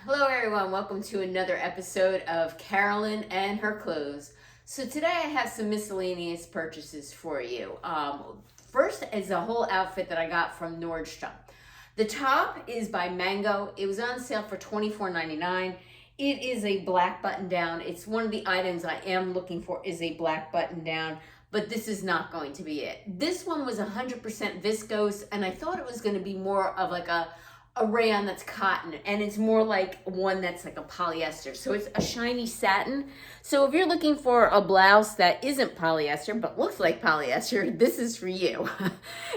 Hello everyone, welcome to another episode of Carolyn and her clothes. So today I have some miscellaneous purchases for you. First is a whole outfit that I got from Nordstrom. The top is by Mango. It was on sale for $24.99. It is a black button down. It's one of the items I am looking for is a black button down, but this is not going to be it. This one was 100% viscose, and I thought it was going to be more of like a rayon that's cotton, and it's more like one that's like a polyester. So it's a shiny satin. So if you're looking for a blouse that isn't polyester but looks like polyester, this is for you.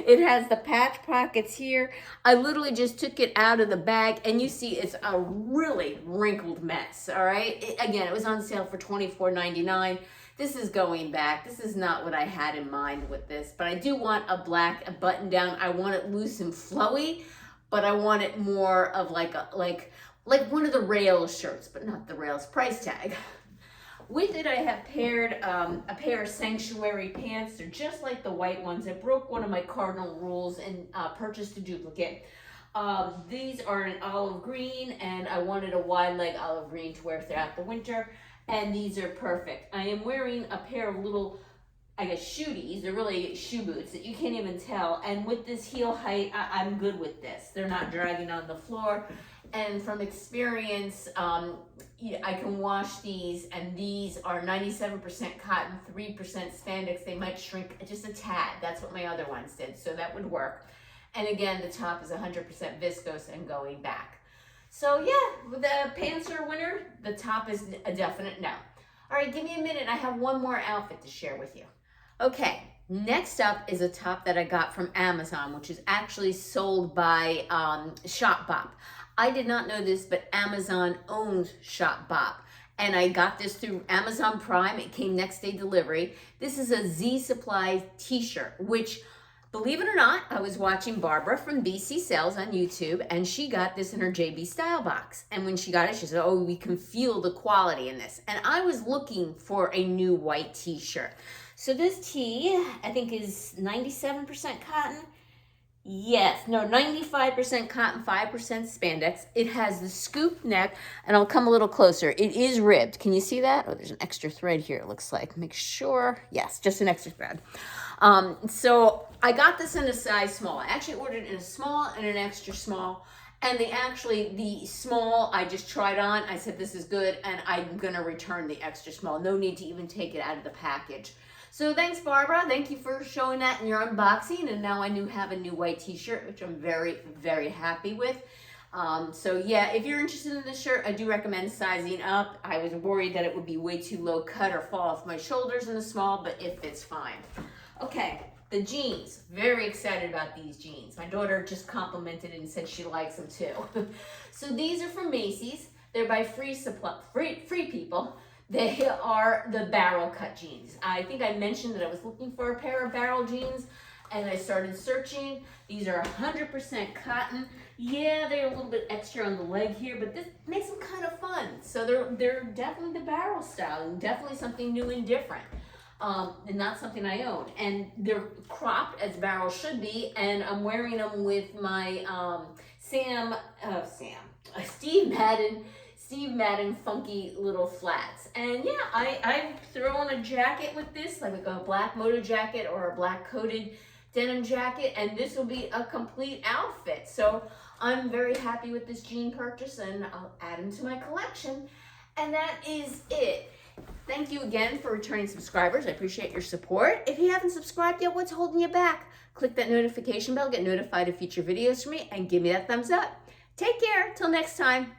It has the patch pockets here. I literally just took it out of the bag, and you see it's a really wrinkled mess. All right, again, it was on sale for $24.99. This is going back. This is not what I had in mind with this, but I do want a black button down. I want it loose and flowy, but I want it more of like one of the Rails shirts, but not the Rails price tag. With it, I have paired a pair of Sanctuary pants. They're just like the white ones. I broke one of my cardinal rules and purchased a duplicate. These are an olive green, and I wanted a wide leg olive green to wear throughout the winter, and these are perfect. I am wearing a pair of little, I guess, shooties. They're really shoe boots that you can't even tell. And with this heel height, I'm good with this. They're not dragging on the floor. And from experience, I can wash these, and these are 97% cotton, 3% spandex. They might shrink just a tad. That's what my other ones did, so that would work. And again, the top is 100% viscose and going back. So yeah, the pants are a winner. The top is a definite no. All right, give me a minute. I have one more outfit to share with you. Okay, next up is a top that I got from Amazon, which is actually sold by Shopbop. I did not know this, but Amazon owns Shopbop. And I got this through Amazon Prime. It came next day delivery. This is a Z Supply t-shirt, which, believe it or not, I was watching Barbara from BC Sales on YouTube, and she got this in her JB Style box. And when she got it, she said, oh, we can feel the quality in this. And I was looking for a new white t-shirt. So this tee, I think, is 97% cotton. Yes, no, 95% cotton, 5% spandex. It has the scoop neck, and I'll come a little closer. It is ribbed. Can you see that? Oh, there's an extra thread here, it looks like. Make sure. Yes, just an extra thread. So I got this in a size small. I actually ordered it in a small and an extra small. And the small, I just tried on. I said, this is good, and I'm going to return the extra small. No need to even take it out of the package. So thanks, Barbara. Thank you for showing that in your unboxing. And now I have a new white t-shirt, which I'm very, very happy with. So yeah, if you're interested in this shirt, I do recommend sizing up. I was worried that it would be way too low cut or fall off my shoulders in the small, but it fits fine. Okay, the jeans. Very excited about these jeans. My daughter just complimented and said she likes them too. So these are from Macy's. They're by Free People. They are the barrel cut jeans. I think I mentioned that I was looking for a pair of barrel jeans, and I started searching. These are 100% cotton. Yeah, they're a little bit extra on the leg here, but this makes them kind of fun. So they're definitely the barrel style, and definitely something new and different. And not something I own. And they're cropped as barrels should be, and I'm wearing them with my Steve Madden funky little flats. And yeah, I throw on a jacket with this, like a black moto jacket or a black coated denim jacket, and this will be a complete outfit. So I'm very happy with this jean purchase, and I'll add them to my collection. And that is it. Thank you again for returning subscribers. I appreciate your support. If you haven't subscribed yet, what's holding you back? Click that notification bell, get notified of future videos from me, and give me that thumbs up. Take care. Till next time.